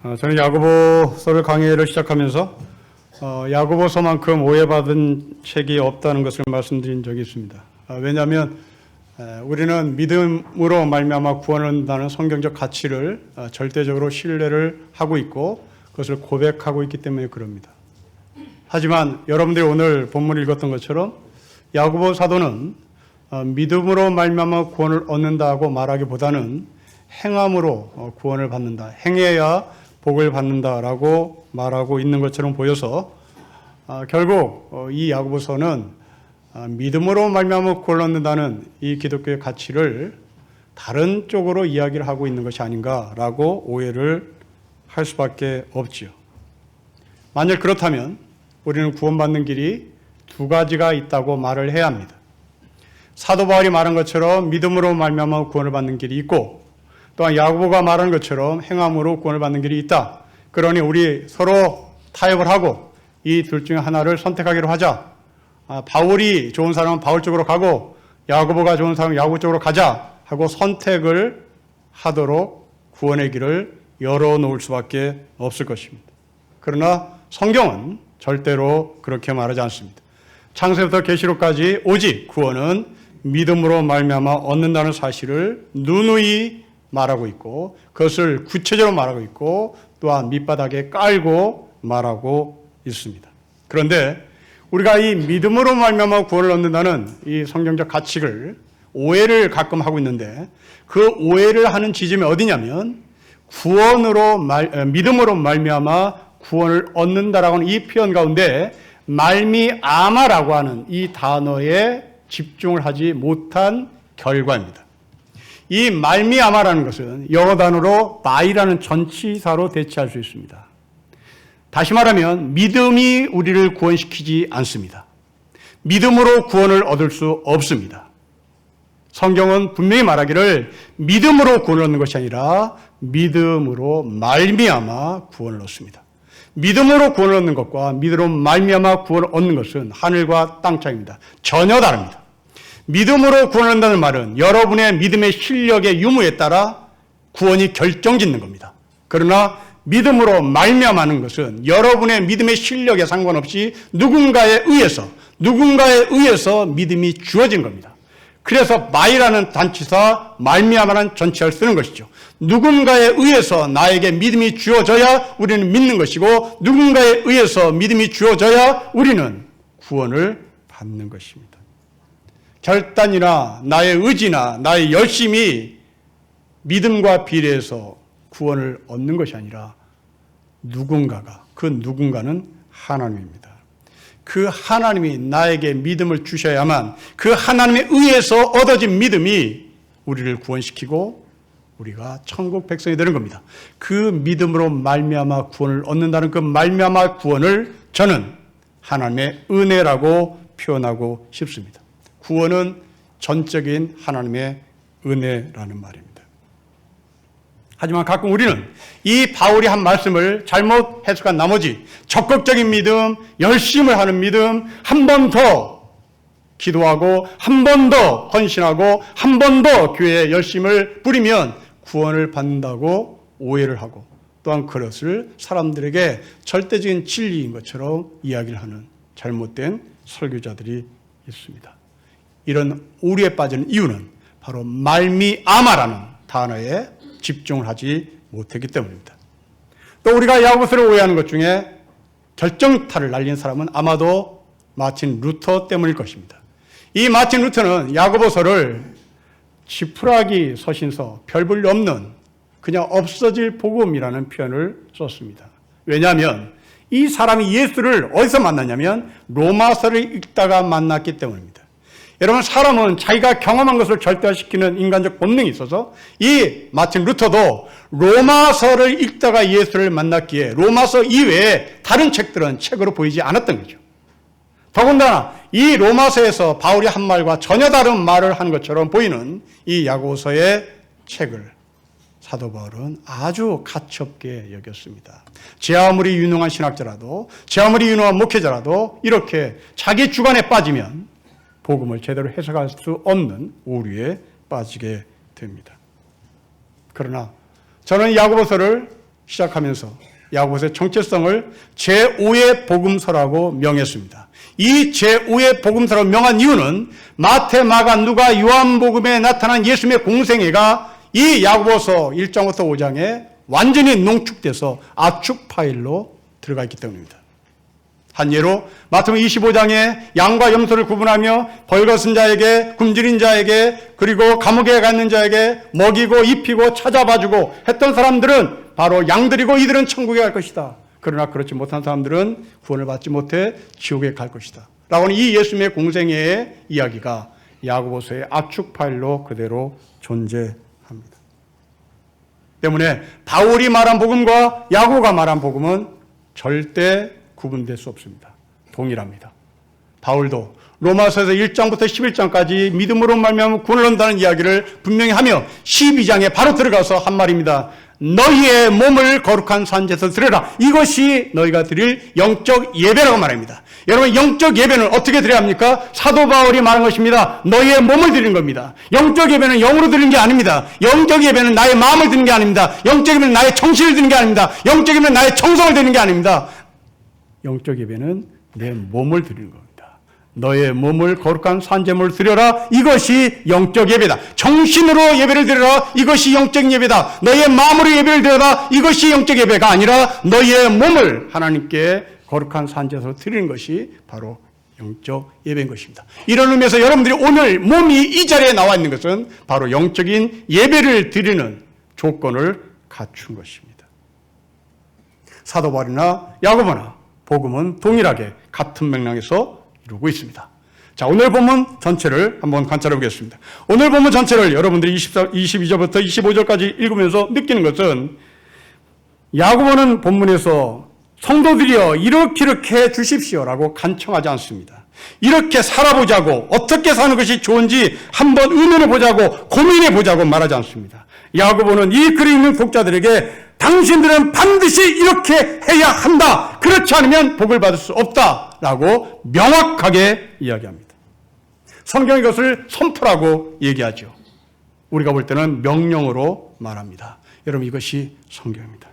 저는 야고보서를 강의를 시작하면서 야고보서만큼 오해받은 책이 없다는 것을 말씀드린 적이 있습니다. 왜냐하면 우리는 믿음으로 말미암아 구원을 얻는다는 성경적 가치를 절대적으로 신뢰를 하고 있고 그것을 고백하고 있기 때문에 그럽니다. 하지만 여러분들이 오늘 본문을 읽었던 것처럼 야고보 사도는 믿음으로 말미암아 구원을 얻는다고 말하기보다는 행함으로 구원을 받는다, 행해야 복을 받는다라고 말하고 있는 것처럼 보여서 결국 이 야고보서는 믿음으로 말미암아 구원을 얻는다는 이 기독교의 가치를 다른 쪽으로 이야기를 하고 있는 것이 아닌가라고 오해를 할 수밖에 없지요. 만약 그렇다면 우리는 구원받는 길이 두 가지가 있다고 말을 해야 합니다. 사도 바울이 말한 것처럼 믿음으로 말미암아 구원을 받는 길이 있고, 또한 야고보가 말한 것처럼 행함으로 구원을 받는 길이 있다. 그러니 우리 서로 타협을 하고 이 둘 중에 하나를 선택하기로 하자. 바울이 좋은 사람은 바울 쪽으로 가고 야고보가 좋은 사람은 야고보 쪽으로 가자 하고 선택을 하도록 구원의 길을 열어놓을 수밖에 없을 것입니다. 그러나 성경은 절대로 그렇게 말하지 않습니다. 창세부터 계시록까지 오직 구원은 믿음으로 말미암아 얻는다는 사실을 누누이 말하고 있고 그것을 구체적으로 말하고 있고 또한 밑바닥에 깔고 말하고 있습니다. 그런데 우리가 이 믿음으로 말미암아 구원을 얻는다는 이 성경적 가치를 오해를 가끔 하고 있는데 그 오해를 하는 지점이 어디냐면 믿음으로 말미암아 구원을 얻는다라고 하는 이 표현 가운데 말미암아라고 하는 이 단어에 집중을 하지 못한 결과입니다. 이 말미암아라는 것은 영어 단어로 by라는 전치사로 대체할 수 있습니다. 다시 말하면 믿음이 우리를 구원시키지 않습니다. 믿음으로 구원을 얻을 수 없습니다. 성경은 분명히 말하기를 믿음으로 구원을 얻는 것이 아니라 믿음으로 말미암아 구원을 얻습니다. 믿음으로 구원을 얻는 것과 믿음으로 말미암아 구원을 얻는 것은 하늘과 땅 차이입니다. 전혀 다릅니다. 믿음으로 구원을 얻는다는 말은 여러분의 믿음의 실력의 유무에 따라 구원이 결정짓는 겁니다. 그러나 믿음으로 말미암아하는 것은 여러분의 믿음의 실력에 상관없이 누군가에 의해서 믿음이 주어진 겁니다. 그래서 by라는 단치사 말미암아라는 전치사를 쓰는 것이죠. 누군가에 의해서 나에게 믿음이 주어져야 우리는 믿는 것이고 누군가에 의해서 믿음이 주어져야 우리는 구원을 받는 것입니다. 결단이나 나의 의지나 나의 열심이 믿음과 비례해서 구원을 얻는 것이 아니라 그 누군가는 하나님입니다. 그 하나님이 나에게 믿음을 주셔야만 그 하나님에 의해서 얻어진 믿음이 우리를 구원시키고 우리가 천국 백성이 되는 겁니다. 그 믿음으로 말미암아 구원을 얻는다는 그 말미암아 구원을 저는 하나님의 은혜라고 표현하고 싶습니다. 구원은 전적인 하나님의 은혜라는 말입니다. 하지만 가끔 우리는 이 바울이 한 말씀을 잘못 해석한 나머지 적극적인 믿음, 열심을 하는 믿음, 한 번 더 기도하고 한 번 더 헌신하고 한 번 더 교회에 열심을 뿌리면 구원을 받는다고 오해를 하고 또한 그것을 사람들에게 절대적인 진리인 것처럼 이야기를 하는 잘못된 설교자들이 있습니다. 이런 오류에 빠지는 이유는 바로 말미암아라는 단어에 집중을 하지 못했기 때문입니다. 또 우리가 야고보서를 오해하는 것 중에 결정타를 날린 사람은 아마도 마틴 루터 때문일 것입니다. 이 마틴 루터는 야고보서를 지푸라기 서신서, 별 볼 일 없는 그냥 없어질 복음이라는 표현을 썼습니다. 왜냐하면 이 사람이 예수를 어디서 만났냐면 로마서를 읽다가 만났기 때문입니다. 여러분, 사람은 자기가 경험한 것을 절대화시키는 인간적 본능이 있어서 이 마틴 루터도 로마서를 읽다가 예수를 만났기에 로마서 이외에 다른 책들은 책으로 보이지 않았던 거죠. 더군다나 이 로마서에서 바울이 한 말과 전혀 다른 말을 한 것처럼 보이는 이 야고보서의 책을 사도 바울은 아주 가볍게 여겼습니다. 제 아무리 유능한 신학자라도 제 아무리 유능한 목회자라도 이렇게 자기 주관에 빠지면 복음을 제대로 해석할 수 없는 오류에 빠지게 됩니다. 그러나 저는 야고보서를 시작하면서 야고보서의 정체성을 제5의 복음서라고 명했습니다. 이 제5의 복음서라고 명한 이유는 마태, 마가, 누가, 요한복음에 나타난 예수님의 공생애가 이 야고보서 1장부터 5장에 완전히 농축돼서 압축 파일로 들어가 있기 때문입니다. 한 예로 마태복음 25장에 양과 염소를 구분하며 벌거벗은 자에게, 굶주린 자에게, 그리고 감옥에 가 있는 자에게 먹이고 입히고 찾아봐주고 했던 사람들은 바로 양들이고 이들은 천국에 갈 것이다. 그러나 그렇지 못한 사람들은 구원을 받지 못해 지옥에 갈 것이다. 라고는 이 예수님의 공생애의 이야기가 야고보서의 압축 파일로 그대로 존재합니다. 때문에 바울이 말한 복음과 야고보가 말한 복음은 절대 구분될 수 없습니다. 동일합니다. 바울도 로마서에서 1장부터 11장까지 믿음으로 말미암아 구원을 얻는다는 이야기를 분명히 하며 12장에 바로 들어가서 한 말입니다. 너희의 몸을 거룩한 산제에서 드려라. 이것이 너희가 드릴 영적 예배라고 말합니다. 여러분, 영적 예배는 어떻게 드려야 합니까? 사도 바울이 말한 것입니다. 너희의 몸을 드리는 겁니다. 영적 예배는 영으로 드리는 게 아닙니다. 영적 예배는 나의 마음을 드리는 게 아닙니다. 영적 예배는 나의 정신을 드리는 게 아닙니다. 영적 예배는 나의 정성을 드리는 게 아닙니다. 영적 예배는 내 몸을 드리는 겁니다. 너의 몸을 거룩한 산제물로 드려라. 이것이 영적 예배다. 정신으로 예배를 드려라. 이것이 영적 예배다. 너의 마음으로 예배를 드려라. 이것이 영적 예배가 아니라 너의 몸을 하나님께 거룩한 산제로 드리는 것이 바로 영적 예배인 것입니다. 이런 의미에서 여러분들이 오늘 몸이 이 자리에 나와 있는 것은 바로 영적인 예배를 드리는 조건을 갖춘 것입니다. 사도 바울이나 야고보나 복음은 동일하게 같은 맥락에서 이루고 있습니다. 자, 오늘 본문 전체를 한번 관찰해 보겠습니다. 오늘 본문 전체를 여러분들이 22절부터 25절까지 읽으면서 느끼는 것은 야고보는 본문에서 성도들이여 이렇게 해 주십시오라고 간청하지 않습니다. 이렇게 살아보자고, 어떻게 사는 것이 좋은지 한번 의논해 보자고, 고민해 보자고 말하지 않습니다. 야고보는 이 글을 읽는 독자들에게 당신들은 반드시 이렇게 해야 한다. 그렇지 않으면 복을 받을 수 없다라고 명확하게 이야기합니다. 성경이 이것을 선포라고 얘기하죠. 우리가 볼 때는 명령으로 말합니다. 여러분, 이것이 성경입니다.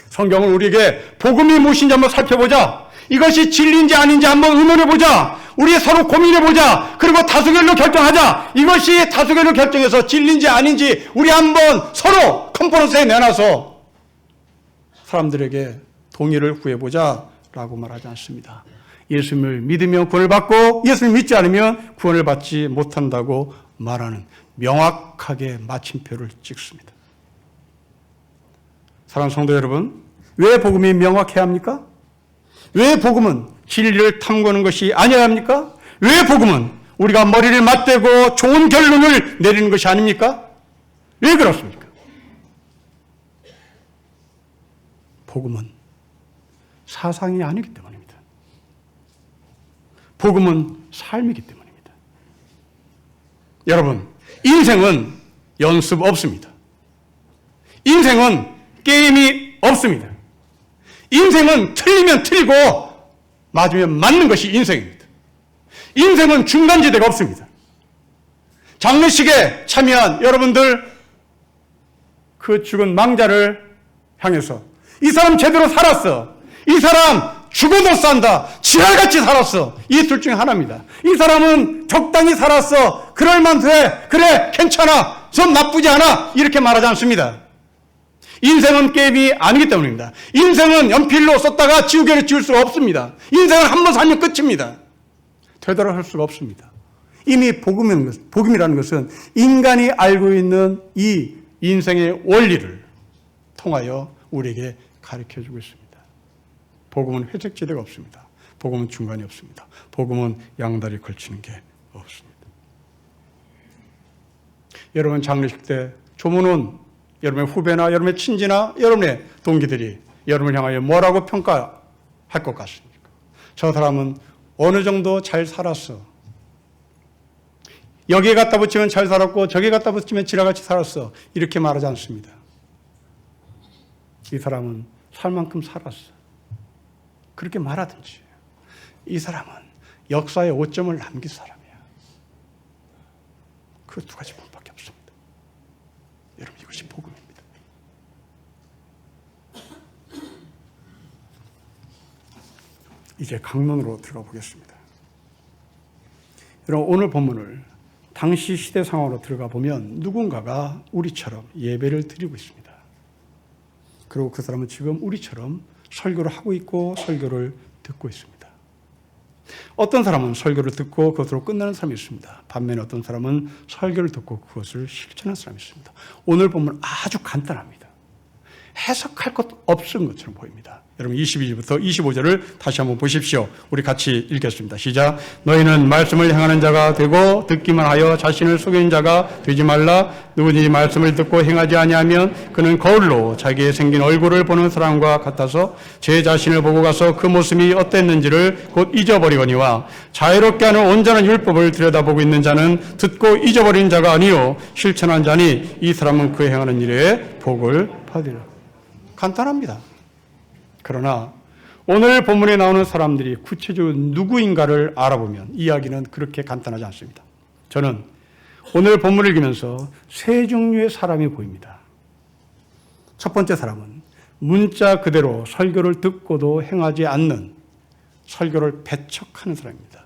성경은 우리에게 복음이 무엇인지 한번 살펴보자. 이것이 진리인지 아닌지 한번 의논해보자. 우리 서로 고민해보자. 그리고 다수결로 결정하자. 이것이 다수결로 결정해서 진리인지 아닌지 우리 한번 서로 컨퍼런스에 내놔서 사람들에게 동의를 구해보자 라고 말하지 않습니다. 예수님을 믿으면 구원을 받고 예수님을 믿지 않으면 구원을 받지 못한다고 말하는 명확하게 마침표를 찍습니다. 사랑하는 성도 여러분, 왜 복음이 명확해야 합니까? 왜 복음은 진리를 탐구하는 것이 아니어야 합니까? 왜 복음은 우리가 머리를 맞대고 좋은 결론을 내리는 것이 아닙니까? 왜 그렇습니까? 복음은 사상이 아니기 때문입니다. 복음은 삶이기 때문입니다. 여러분, 인생은 연습 없습니다. 인생은 게임이 없습니다. 인생은 틀리면 틀리고 맞으면 맞는 것이 인생입니다. 인생은 중간지대가 없습니다. 장례식에 참여한 여러분들, 그 죽은 망자를 향해서 이 사람 제대로 살았어. 이 사람 죽어도 산다. 지랄같이 살았어. 이 둘 중에 하나입니다. 이 사람은 적당히 살았어. 그럴만해. 그래, 괜찮아. 좀 나쁘지 않아. 이렇게 말하지 않습니다. 인생은 게임이 아니기 때문입니다. 인생은 연필로 썼다가 지우개를 지울 수가 없습니다. 인생은 한 번 살면 끝입니다. 되돌아설 수가 없습니다. 이미 복음이라는 것은 인간이 알고 있는 이 인생의 원리를 통하여 우리에게 가르쳐주고 있습니다. 복음은 회색지대가 없습니다. 복음은 중간이 없습니다. 복음은 양다리 걸치는 게 없습니다. 여러분, 장례식 때 조문은 여러분의 후배나 여러분의 친지나 여러분의 동기들이 여러분을 향하여 뭐라고 평가할 것 같습니까? 저 사람은 어느 정도 잘 살았어. 여기에 갖다 붙이면 잘 살았고 저기에 갖다 붙이면 지라같이 살았어. 이렇게 말하지 않습니다. 이 사람은 살 만큼 살았어. 그렇게 말하든지, 이 사람은 역사에 오점을 남긴 사람이야. 그 두 가지 본밖에 없습니다. 여러분, 이것이 복음입니다. 이제 강론으로 들어가 보겠습니다. 여러분, 오늘 본문을 당시 시대 상황으로 들어가 보면 누군가가 우리처럼 예배를 드리고 있습니다. 그리고 그 사람은 지금 우리처럼 설교를 하고 있고 설교를 듣고 있습니다. 어떤 사람은 설교를 듣고 그것으로 끝나는 사람이 있습니다. 반면에 어떤 사람은 설교를 듣고 그것을 실천하는 사람이 있습니다. 오늘 본문 아주 간단합니다. 해석할 것 없은 것처럼 보입니다. 여러분 22절부터 25절을 다시 한번 보십시오. 우리 같이 읽겠습니다. 시작. 너희는 말씀을 행하는 자가 되고 듣기만 하여 자신을 속이는 자가 되지 말라. 누구든지 말씀을 듣고 행하지 아니하면 그는 거울로 자기의 생긴 얼굴을 보는 사람과 같아서 제 자신을 보고 가서 그 모습이 어땠는지를 곧 잊어버리거니와 자유롭게 하는 온전한 율법을 들여다보고 있는 자는 듣고 잊어버린 자가 아니요 실천한 자니 이 사람은 그 행하는 일에 복을 받으리라. 간단합니다. 그러나 오늘 본문에 나오는 사람들이 구체적으로 누구인가를 알아보면 이야기는 그렇게 간단하지 않습니다. 저는 오늘 본문을 읽으면서 세 종류의 사람이 보입니다. 첫 번째 사람은 문자 그대로 설교를 듣고도 행하지 않는 설교를 배척하는 사람입니다.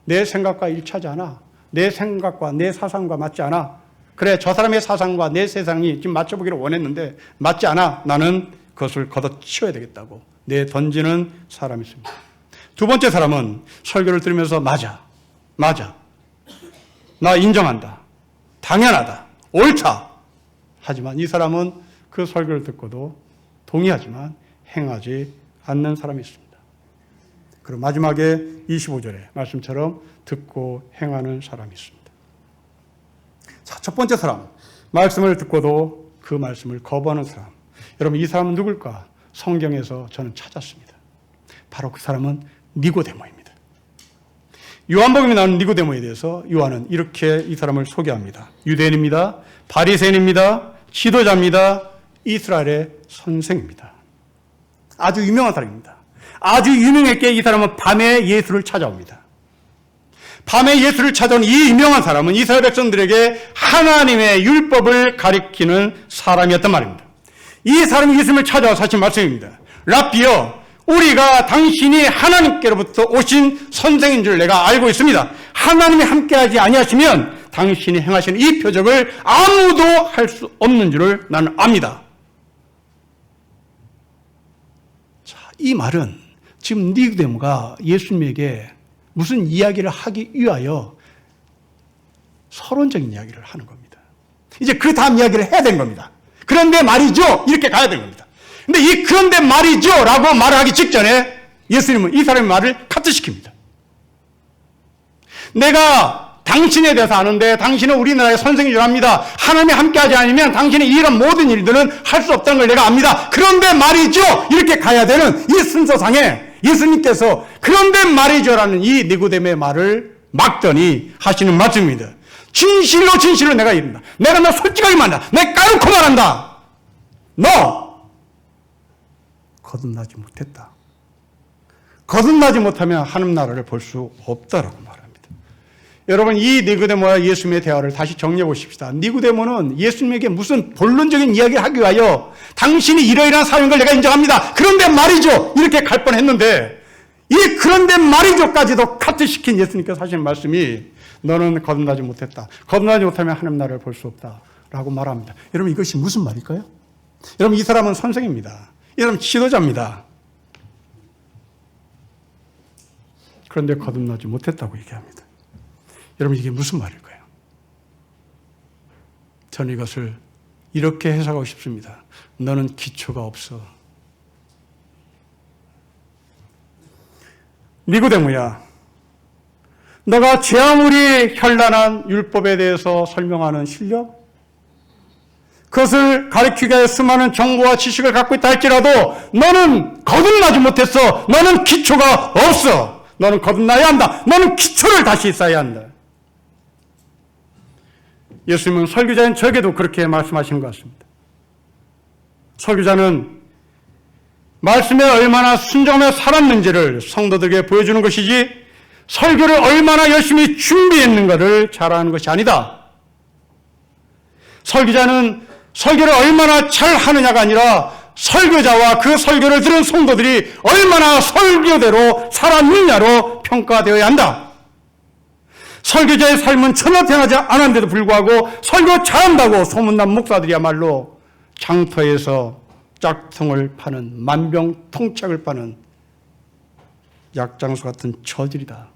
내 생각과 일치하지 않아. 내 생각과 내 사상과 맞지 않아. 그래, 저 사람의 사상과 내 세상이 지금 맞춰보기를 원했는데 맞지 않아. 나는 그것을 걷어치워야 되겠다고 내던지는 사람이 있습니다. 두 번째 사람은 설교를 들으면서 맞아. 나 인정한다. 당연하다. 옳다. 하지만 이 사람은 그 설교를 듣고도 동의하지만 행하지 않는 사람이 있습니다. 그리고 마지막에 25절의 말씀처럼 듣고 행하는 사람이 있습니다. 자, 첫 번째 사람. 말씀을 듣고도 그 말씀을 거부하는 사람. 여러분, 이 사람은 누굴까? 성경에서 저는 찾았습니다. 바로 그 사람은 니고데모입니다. 요한복음에 나오는 니고데모에 대해서 요한은 이렇게 이 사람을 소개합니다. 유대인입니다. 바리새인입니다. 지도자입니다. 이스라엘의 선생입니다. 아주 유명한 사람입니다. 아주 유명했기에 이 사람은 밤에 예수를 찾아옵니다. 밤에 예수를 찾아온 이 유명한 사람은 이스라엘 백성들에게 하나님의 율법을 가리키는 사람이었단 말입니다. 이 사람이 예수님을 찾아와서 하신 말씀입니다. 랍비여, 우리가 당신이 하나님께로부터 오신 선생인 줄 내가 알고 있습니다. 하나님이 함께하지 아니하시면 당신이 행하시는 이 표적을 아무도 할 수 없는 줄을 나는 압니다. 자, 이 말은 지금 니고데모가 예수님에게 무슨 이야기를 하기 위하여 서론적인 이야기를 하는 겁니다. 이제 그 다음 이야기를 해야 되는 겁니다. 그런데 말이죠. 이렇게 가야 되는 겁니다. 근데 이 그런데 말이죠. 라고 말을 하기 직전에 예수님은 이 사람의 말을 카트시킵니다. 내가 당신에 대해서 아는데 당신은 우리나라의 선생인 줄 압니다. 하나님이 함께하지 않으면 당신이 이런 모든 일들은 할 수 없다는 걸 내가 압니다. 그런데 말이죠. 이렇게 가야 되는 이 순서상에 예수님께서 그런데 말이죠라는 이 니고데모의 말을 막더니 하시는 말씀입니다. 진실로 내가 이른다. 내가 너 솔직하게 말한다. 내가 까놓고 말한다. 너 거듭나지 못했다. 거듭나지 못하면 하나님 나라를 볼 수 없다라고 말합니다. 여러분, 이 니고데모와 예수님의 대화를 다시 정리해 보십시다. 니고데모는 예수님에게 무슨 본론적인 이야기를 하기 위하여 당신이 이러이러한 사람인 걸 내가 인정합니다. 그런데 말이죠. 이렇게 갈 뻔했는데 이 그런데 말이죠까지도 카트시킨 예수님께서 하신 말씀이 너는 거듭나지 못했다. 거듭나지 못하면 하나님 나라를 볼 수 없다라고 말합니다. 여러분, 이것이 무슨 말일까요? 여러분, 이 사람은 선생입니다. 이 사람은 지도자입니다. 그런데 거듭나지 못했다고 얘기합니다. 여러분, 이게 무슨 말일까요? 저는 이것을 이렇게 해석하고 싶습니다. 너는 기초가 없어. 니고데모야, 너가 제 아무리 현란한 율법에 대해서 설명하는 실력, 그것을 가르치기 위해 수많은 정보와 지식을 갖고 있다 할지라도 너는 거듭나지 못했어. 너는 기초가 없어. 너는 거듭나야 한다. 너는 기초를 다시 쌓아야 한다. 예수님은 설교자인 저에게도 그렇게 말씀하시는 것 같습니다. 설교자는 말씀에 얼마나 순종하며 살았는지를 성도들에게 보여주는 것이지 설교를 얼마나 열심히 준비했는가를 자랑하는 것이 아니다. 설교자는 설교를 얼마나 잘 하느냐가 아니라 설교자와 그 설교를 들은 성도들이 얼마나 설교대로 살았느냐로 평가되어야 한다. 설교자의 삶은 전혀 변하지 않았는데도 불구하고 설교 잘한다고 소문난 목사들이야말로 장터에서 짝퉁을 파는 만병통짝을 파는 약장수 같은 저질이다.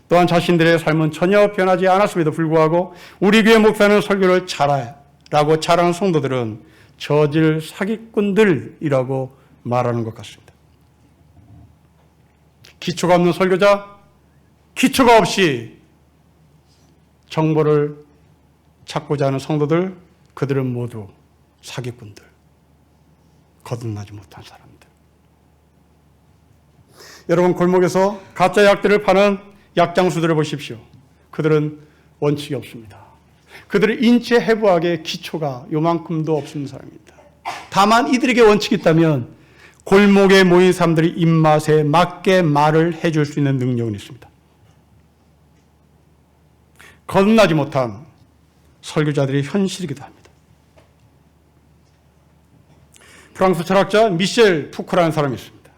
또한 자신들의 삶은 전혀 변하지 않았음에도 불구하고 우리 교회 목사는 설교를 잘하라고 자랑하는 성도들은 저질 사기꾼들이라고 말하는 것 같습니다. 기초가 없는 설교자, 기초가 없이 정보를 찾고자 하는 성도들, 그들은 모두 사기꾼들, 거듭나지 못한 사람들. 여러분, 골목에서 가짜 약들을 파는 약장수들을 보십시오. 그들은 원칙이 없습니다. 그들은 인체 해부학의 기초가 요만큼도 없는 사람입니다. 다만 이들에게 원칙이 있다면 골목에 모인 사람들이 입맛에 맞게 말을 해줄 수 있는 능력은 있습니다. 거듭나지 못한 설교자들의 현실이기도 합니다. 프랑스 철학자 미셸 푸코라는 사람이 있습니다.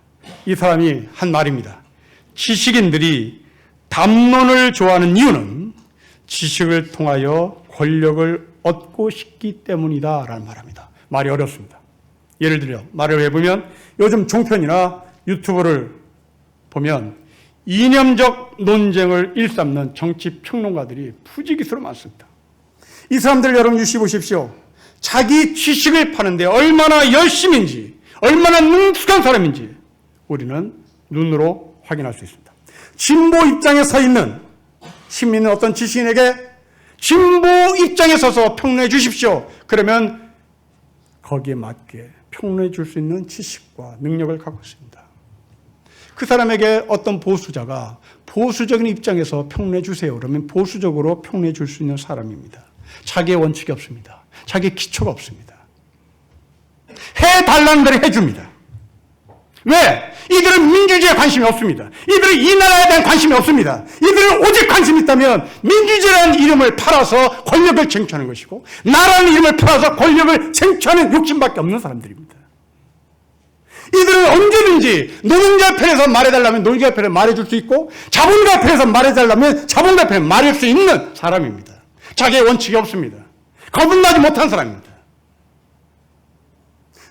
이 사람이 한 말입니다. 지식인들이 담론을 좋아하는 이유는 지식을 통하여 권력을 얻고 싶기 때문이다 라는 말합니다. 말이 어렵습니다. 예를 들어 말을 해보면 요즘 종편이나 유튜브를 보면 이념적 논쟁을 일삼는 정치 평론가들이 부지기수로 많습니다. 이 사람들 여러분 유시 보십시오. 자기 지식을 파는데 얼마나 열심인지, 얼마나 능숙한 사람인지 우리는 눈으로 확인할 수 있습니다. 진보 입장에 서 있는 시민은 어떤 지식인에게 진보 입장에 서서 평론해 주십시오. 그러면 거기에 맞게 평론해 줄 수 있는 지식과 능력을 갖고 있습니다. 그 사람에게 어떤 보수자가 보수적인 입장에서 평론해 주세요. 그러면 보수적으로 평론해 줄 수 있는 사람입니다. 자기의 원칙이 없습니다. 자기의 기초가 없습니다. 해달라는 대로 해줍니다. 왜? 이들은 민주주의에 관심이 없습니다. 이들은 이 나라에 대한 관심이 없습니다. 이들은 오직 관심이 있다면 민주주의라는 이름을 팔아서 권력을 쟁취하는 것이고 나라는 이름을 팔아서 권력을 쟁취하는 욕심밖에 없는 사람들입니다. 이들은 언제든지 노동자 편에서 말해달라면 노동자 편에 말해줄 수 있고 자본가 편에서 말해달라면 자본가 편에 말할 수 있는 사람입니다. 자기의 원칙이 없습니다. 거듭나지 못한 사람입니다.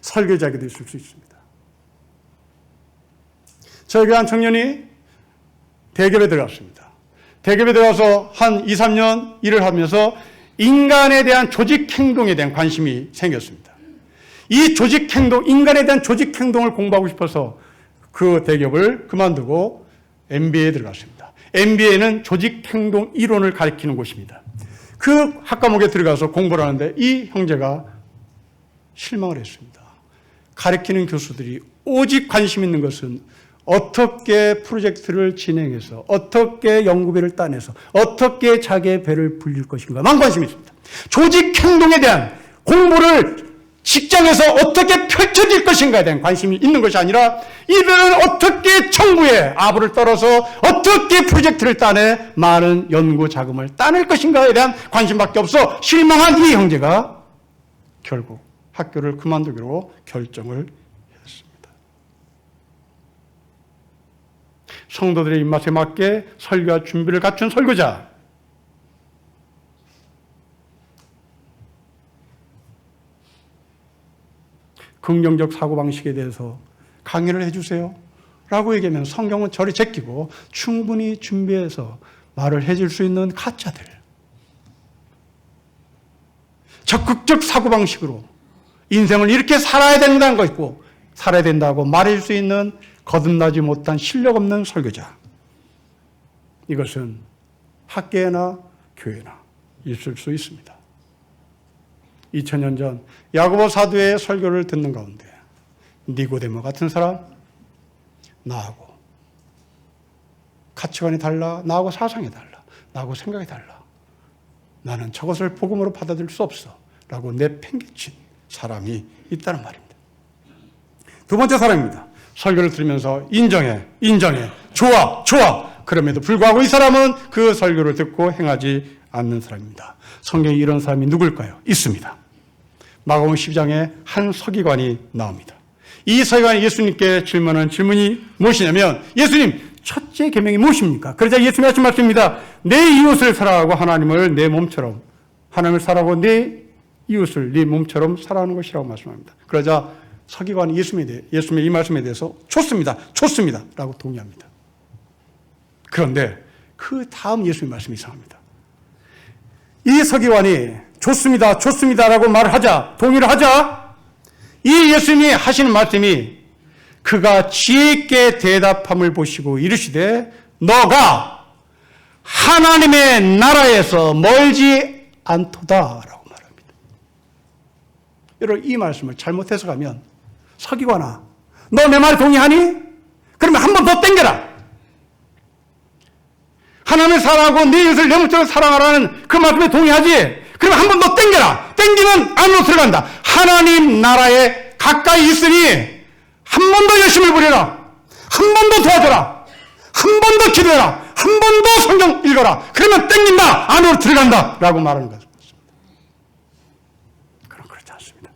설교자에게도 있을 수 있습니다. 저희 교회 한 청년이 대기업에 들어갔습니다. 대기업에 들어가서 한 2, 3년 일을 하면서 인간에 대한 조직 행동에 대한 관심이 생겼습니다. 이 조직 행동, 인간에 대한 조직 행동을 공부하고 싶어서 그 대기업을 그만두고 MBA에 들어갔습니다. MBA는 조직 행동 이론을 가르치는 곳입니다. 그 학과목에 들어가서 공부를 하는데 이 형제가 실망을 했습니다. 가르치는 교수들이 오직 관심 있는 것은 어떻게 프로젝트를 진행해서 어떻게 연구비를 따내서 어떻게 자기의 배를 불릴 것인가만 관심이 있습니다. 조직 행동에 대한 공부를 직장에서 어떻게 펼쳐질 것인가에 대한 관심이 있는 것이 아니라 이들은 어떻게 정부의 아부를 떨어서 어떻게 프로젝트를 따내 많은 연구 자금을 따낼 것인가에 대한 관심밖에 없어 실망한 이 형제가 결국 학교를 그만두기로 결정을 했습니다. 성도들의 입맛에 맞게 설교할 준비를 갖춘 설교자, 긍정적 사고방식에 대해서 강의를 해주세요 라고 얘기하면 성경은 저리 제끼고 충분히 준비해서 말을 해줄 수 있는 가짜들, 적극적 사고방식으로 인생을 이렇게 살아야 된다는 거 있고 살아야 된다고 말해줄 수 있는 거듭나지 못한 실력 없는 설교자, 이것은 학계나 교회나 있을 수 있습니다. 2000년 전 야고보 사도의 설교를 듣는 가운데 니고데모 같은 사람, 나하고 가치관이 달라, 나하고 사상이 달라, 나하고 생각이 달라, 나는 저것을 복음으로 받아들일 수 없어 라고 내팽개친 사람이 있다는 말입니다. 두 번째 사람입니다. 설교를 들으면서 인정해, 좋아. 그럼에도 불구하고 이 사람은 그 설교를 듣고 행하지 않는 사람입니다. 성경에 이런 사람이 누굴까요? 있습니다. 마가복음 12장에 한 서기관이 나옵니다. 이 서기관이 예수님께 질문한 질문이 무엇이냐면, 예수님, 첫째 계명이 무엇입니까? 그러자 예수님이 하신 말씀입니다. 내 이웃을 사랑하고 하나님을 내 몸처럼, 하나님을 사랑하고 내 이웃을 네 몸처럼 사랑하는 것이라고 말씀합니다. 그러자 서기관이 예수님의 이 말씀에 대해서 좋습니다. 라고 동의합니다. 그런데 그 다음 예수님의 말씀이 이상합니다. 이 서기관이 좋습니다라고 동의를 하자, 이 예수님이 하시는 말씀이, 그가 지혜 있게 대답함을 보시고 이르시되 너가 하나님의 나라에서 멀지 않도다라고 말합니다. 여러분, 이 말씀을 잘못 해석하면, 서기관아, 너 내 말에 동의하니? 그러면 한 번 더 땡겨라. 하나님을 사랑하고 네 이웃을 내 몸처럼 사랑하라는 그 말씀에 동의하지? 그러면 한 번 더 땡겨라. 땡기면 안으로 들어간다. 하나님 나라에 가까이 있으니 한 번 더 열심을 부려라. 한 번 더 도와줘라. 한 번 더 기도해라. 한 번 더 성경 읽어라. 그러면 땡긴다. 안으로 들어간다. 라고 말하는 것입니다. 그럼 그렇지 않습니다.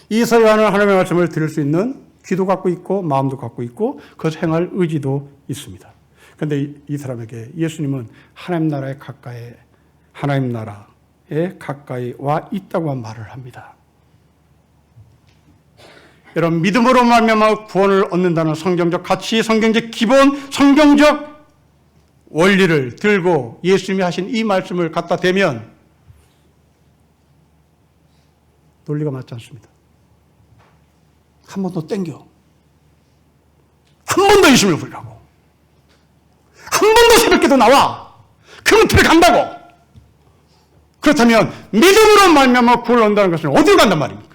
이 서기관은 하나님의 말씀을 들을 수 있는 귀도 갖고 있고 마음도 갖고 있고 그것을 행할 의지도 있습니다. 그런데 이 사람에게 예수님은 하나님 나라에 가까이 와 있다고 말을 합니다. 여러분, 믿음으로 말미암아 구원을 얻는다는 성경적 가치, 성경적 기본, 성경적 원리를 들고 예수님이 하신 이 말씀을 갖다 대면 논리가 맞지 않습니다. 한 번 더 땡겨. 한 번 더 예수님을 부르라고. 한 번 더 새벽기도 나와. 그러면 들어간다고. 그렇다면 믿음으로 말미암아 구원을 얻는다는 것은 어디로 간단 말입니까?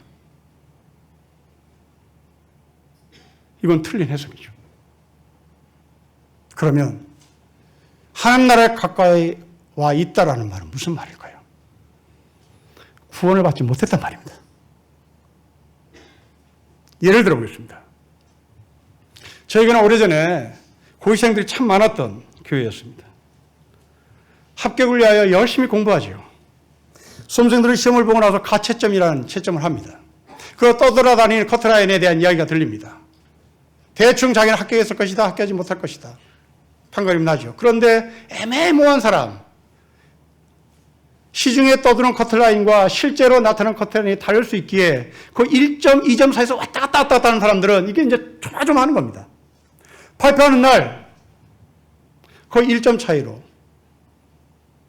이건 틀린 해석이죠. 그러면 하나님 나라에 가까이 와 있다라는 말은 무슨 말일까요? 구원을 받지 못했단 말입니다. 예를 들어보겠습니다. 저희가 오래전에 고시생들이 참 많았던 교회였습니다. 합격을 위하여 열심히 공부하죠. 수험생들은 시험을 보고 나서 가채점이라는 채점을 합니다. 그 떠돌아다니는 커트라인에 대한 이야기가 들립니다. 대충 자기는 합격했을 것이다, 합격하지 못할 것이다. 판가름 나죠. 그런데 애매모호한 사람, 시중에 떠도는 커트라인과 실제로 나타나는 커트라인이 다를 수 있기에 그 1점, 2점 사이에서 왔다 갔다 하는 사람들은 이게 이제 조마조마하는 겁니다. 발표하는 날, 그 1점 차이로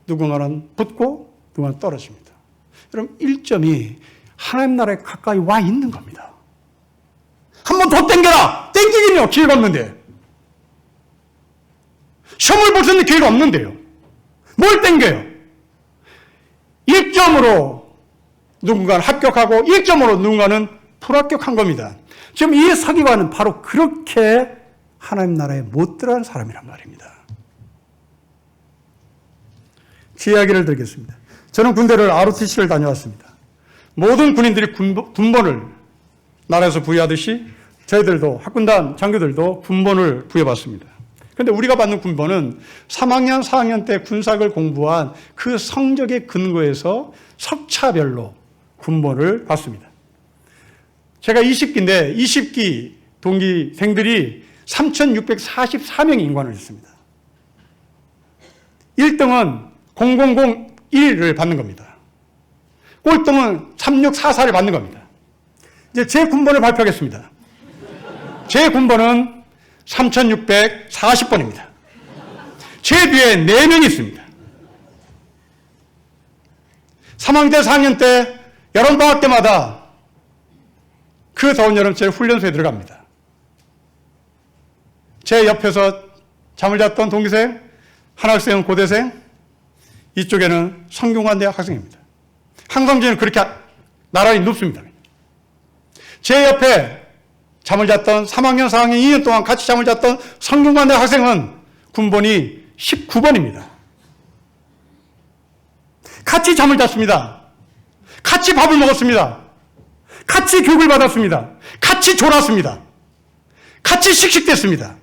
누군가는 붙고 누군가는 떨어집니다. 여러분, 1점이 하나님 나라에 가까이 와 있는 겁니다. 한 번 더 땡겨라! 땡기긴요, 기회가 없는데. 시험을 볼 수 있는 기회가 없는데요. 뭘 땡겨요? 1점으로 누군가는 합격하고 1점으로 누군가는 불합격한 겁니다. 지금 이 서기관은 바로 그렇게 하나님 나라에 못 들어간 사람이란 말입니다. 제 이야기를 드리겠습니다. 저는 군대를 ROTC를 다녀왔습니다. 모든 군인들이 군번을 나라에서 부여하듯이 저희들도 학군단 장교들도 군번을 부여받습니다. 그런데 우리가 받는 군번은 3학년, 4학년 때 군사학을 공부한 그 성적에 근거해서 석차별로 군번을 받습니다. 제가 20기인데 20기 동기생들이 3,644명의 인관을 했습니다. 1등은 0001을 받는 겁니다. 꼴등은 3644를 받는 겁니다. 이제 제 군번을 발표하겠습니다. 제 군번은 3,640번입니다. 제 뒤에 4명이 있습니다. 3학년 때, 4학년 때 여름방학 때마다 그 더운 여름 제 훈련소에 들어갑니다. 제 옆에서 잠을 잤던 동기생, 한 학생은 고대생, 이쪽에는 성균관대학 학생입니다. 항상 저는 그렇게 나란히 눕습니다. 제 옆에 잠을 잤던 3학년, 4학년 2년 동안 같이 잠을 잤던 성균관대 학생은 군번이 19번입니다. 같이 잠을 잤습니다. 같이 밥을 먹었습니다. 같이 교육을 받았습니다. 같이 졸았습니다. 같이 씩씩댔습니다.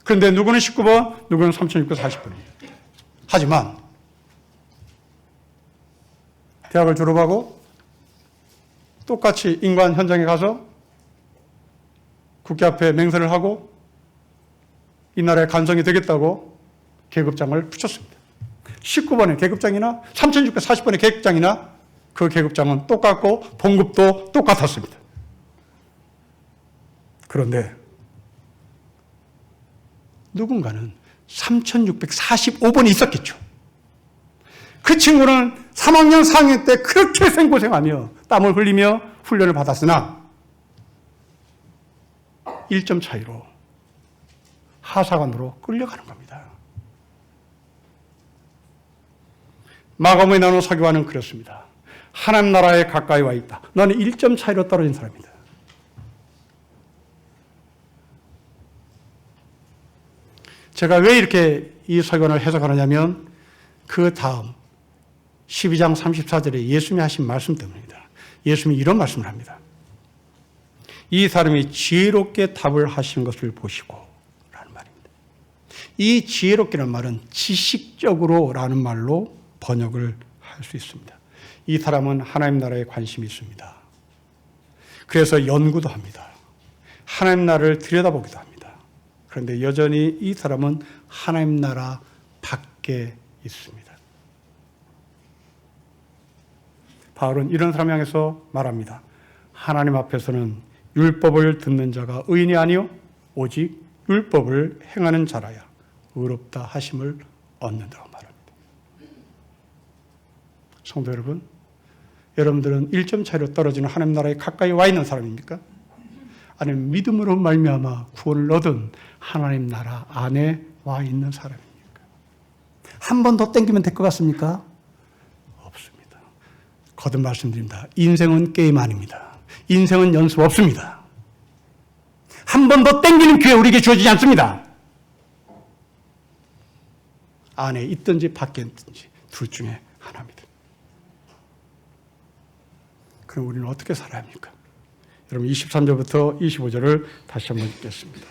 그런데 누구는 19번, 누구는 3,640번입니다. 하지만 대학을 졸업하고 똑같이 인관 현장에 가서 국회 앞에 맹세를 하고 이 나라의 간성이 되겠다고 계급장을 붙였습니다. 19번의 계급장이나 3640번의 계급장이나 그 계급장은 똑같고 봉급도 똑같았습니다. 그런데 누군가는 3645번이 있었겠죠. 그 친구는 3학년 4학년 때 그렇게 생고생하며 땀을 흘리며 훈련을 받았으나 1점 차이로 하사관으로 끌려가는 겁니다. 마가음에 나오는 서기관은 그렇습니다. 하나님 나라에 가까이 와 있다. 너는 1점 차이로 떨어진 사람이다. 제가 왜 이렇게 이 서기관을 해석하느냐면 그 다음 12장 34절에 예수님이 하신 말씀 때문입니다. 예수님이 이런 말씀을 합니다. 이 사람이 지혜롭게 답을 하신 것을 보시고 라는 말입니다. 이 지혜롭게라는 말은 지식적으로 라는 말로 번역을 할 수 있습니다. 이 사람은 하나님 나라에 관심이 있습니다. 그래서 연구도 합니다. 하나님 나라를 들여다보기도 합니다. 그런데 여전히 이 사람은 하나님 나라 밖에 있습니다. 바울은 이런 사람 향해서 말합니다. 하나님 앞에서는 율법을 듣는 자가 의인이 아니요 오직 율법을 행하는 자라야 의롭다 하심을 얻는다고 말합니다. 성도 여러분, 여러분들은 1점 차이로 떨어지는 하나님 나라에 가까이 와 있는 사람입니까? 아니면 믿음으로 말미암아 구원을 얻은 하나님 나라 안에 와 있는 사람입니까? 한 번 더 땡기면 될 것 같습니까? 없습니다. 거듭 말씀드립니다. 인생은 게임 아닙니다. 인생은 연습 없습니다. 한 번 더 땡기는 기회 우리에게 주어지지 않습니다. 안에 있든지 밖에 있든지 둘 중에 하나입니다. 그럼 우리는 어떻게 살아야 합니까? 여러분 23절부터 25절을 다시 한번 읽겠습니다.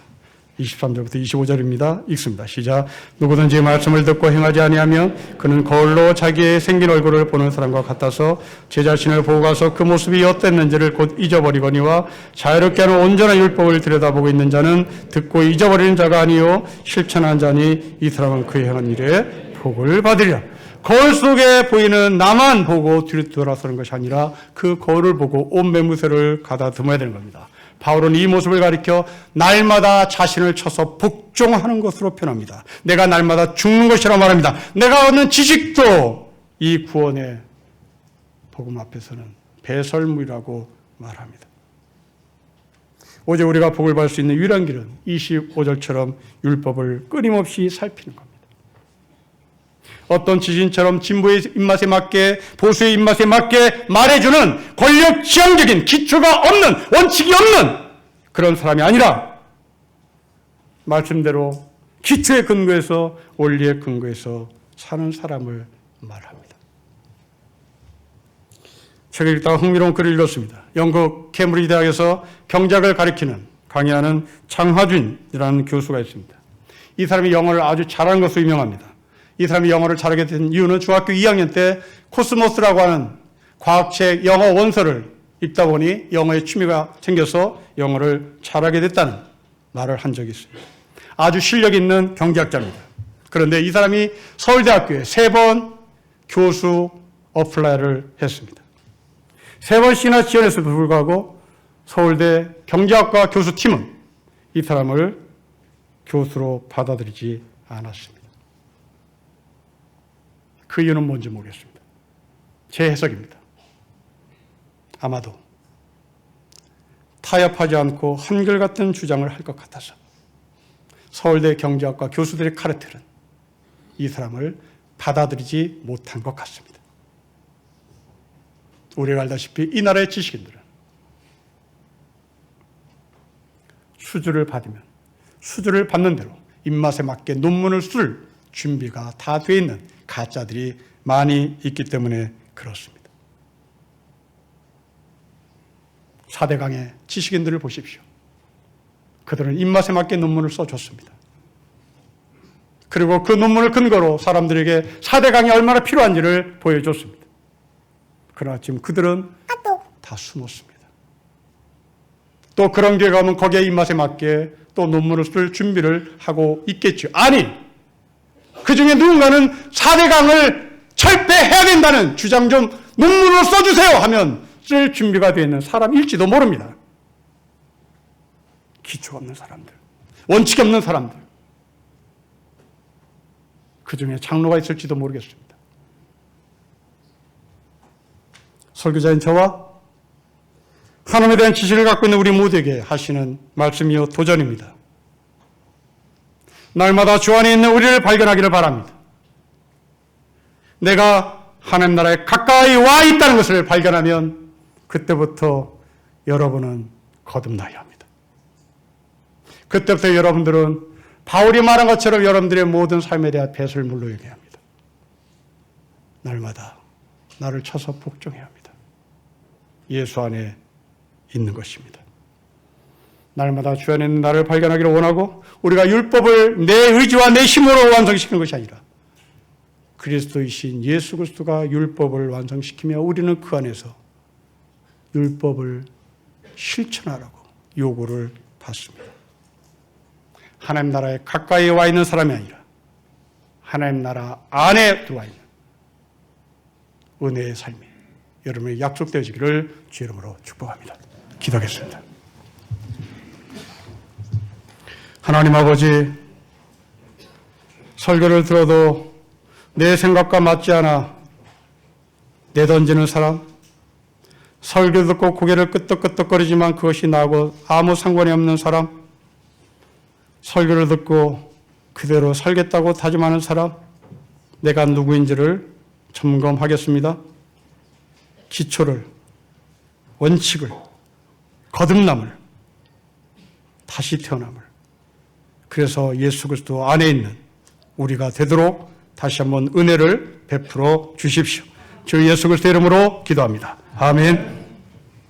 23절부터 25절입니다. 읽습니다. 시작. 누구든지 말씀을 듣고 행하지 아니하면 그는 거울로 자기의 생긴 얼굴을 보는 사람과 같아서 제 자신을 보고 가서 그 모습이 어땠는지를 곧 잊어버리거니와 자유롭게 하는 온전한 율법을 들여다보고 있는 자는 듣고 잊어버리는 자가 아니요 실천한 자니 이 사람은 그의 행한 일에 복을 받으리라. 거울 속에 보이는 나만 보고 뒤로 돌아서는 것이 아니라 그 거울을 보고 온 매무새를 가다듬어야 되는 겁니다. 바울은 이 모습을 가리켜 날마다 자신을 쳐서 복종하는 것으로 표현합니다. 내가 날마다 죽는 것이라고 말합니다. 내가 얻는 지식도 이 구원의 복음 앞에서는 배설물이라고 말합니다. 오직 우리가 복을 받을 수 있는 유일한 길은 25절처럼 율법을 끊임없이 살피는 겁니다. 어떤 지진처럼 진보의 입맛에 맞게 보수의 입맛에 맞게 말해주는 권력 지향적인 기초가 없는 원칙이 없는 그런 사람이 아니라 말씀대로 기초에 근거해서 원리에 근거해서 사는 사람을 말합니다. 책을 읽다가 흥미로운 글을 읽었습니다. 영국 케임브리지 대학에서 경제학을 가르치는 강의하는 장하준이라는 교수가 있습니다. 이 사람이 영어를 아주 잘하는 것으로 유명합니다. 이 사람이 영어를 잘하게 된 이유는 중학교 2학년 때 코스모스라고 하는 과학책 영어 원서를 읽다 보니 영어에 취미가 생겨서 영어를 잘하게 됐다는 말을 한 적이 있습니다. 아주 실력 있는 경제학자입니다. 그런데 이 사람이 서울대학교에 3번 교수 어플라이를 했습니다. 3번씩이나 지원했음에도 불구하고 서울대 경제학과 교수팀은 이 사람을 교수로 받아들이지 않았습니다. 그 이유는 뭔지 모르겠습니다. 제 해석입니다. 아마도 타협하지 않고 한결같은 주장을 할 것 같아서 서울대 경제학과 교수들의 카르텔은 이 사람을 받아들이지 못한 것 같습니다. 우리가 알다시피 이 나라의 지식인들은 수주를 받으면 수주를 받는 대로 입맛에 맞게 논문을 쓸 준비가 다 되어 있는 가짜들이 많이 있기 때문에 그렇습니다. 4대강의 지식인들을 보십시오. 그들은 입맛에 맞게 논문을 써줬습니다. 그리고 그 논문을 근거로 사람들에게 4대강이 얼마나 필요한지를 보여줬습니다. 그러나 지금 그들은 다 숨었습니다. 또 그런 교회 가면 거기에 입맛에 맞게 또 논문을 쓸 준비를 하고 있겠죠. 아니, 그 중에 누군가는 4대강을 철폐해야 된다는 주장 좀 논문으로 써주세요 하면 쓸 준비가 되어 있는 사람일지도 모릅니다. 기초가 없는 사람들, 원칙이 없는 사람들, 그 중에 장로가 있을지도 모르겠습니다. 설교자인 저와 하나님에 대한 지식을 갖고 있는 우리 모두에게 하시는 말씀이요 도전입니다. 날마다 주 안에 있는 우리를 발견하기를 바랍니다. 내가 하나님 나라에 가까이 와 있다는 것을 발견하면 그때부터 여러분은 거듭나야 합니다. 그때부터 여러분들은 바울이 말한 것처럼 여러분들의 모든 삶에 대한 배설을 물러야게 합니다. 날마다 나를 쳐서 복종해야 합니다. 예수 안에 있는 것입니다. 날마다 주 안에 있는 나를 발견하기를 원하고 우리가 율법을 내 의지와 내 힘으로 완성시키는 것이 아니라 그리스도이신 예수 그리스도가 율법을 완성시키며 우리는 그 안에서 율법을 실천하라고 요구를 받습니다. 하나님 나라에 가까이 와 있는 사람이 아니라 하나님 나라 안에 들어와 있는 은혜의 삶이 여러분에게 약속되어지기를 주 이름으로 축복합니다. 기도하겠습니다. 하나님 아버지, 설교를 들어도 내 생각과 맞지 않아 내던지는 사람, 설교 듣고 고개를 끄덕끄덕거리지만 그것이 나하고 아무 상관이 없는 사람, 설교를 듣고 그대로 살겠다고 다짐하는 사람, 내가 누구인지를 점검하겠습니다. 기초를, 원칙을, 거듭남을, 다시 태어남을, 그래서 예수 그리스도 안에 있는 우리가 되도록 다시 한번 은혜를 베풀어 주십시오. 주 예수 그리스도 이름으로 기도합니다. 아멘.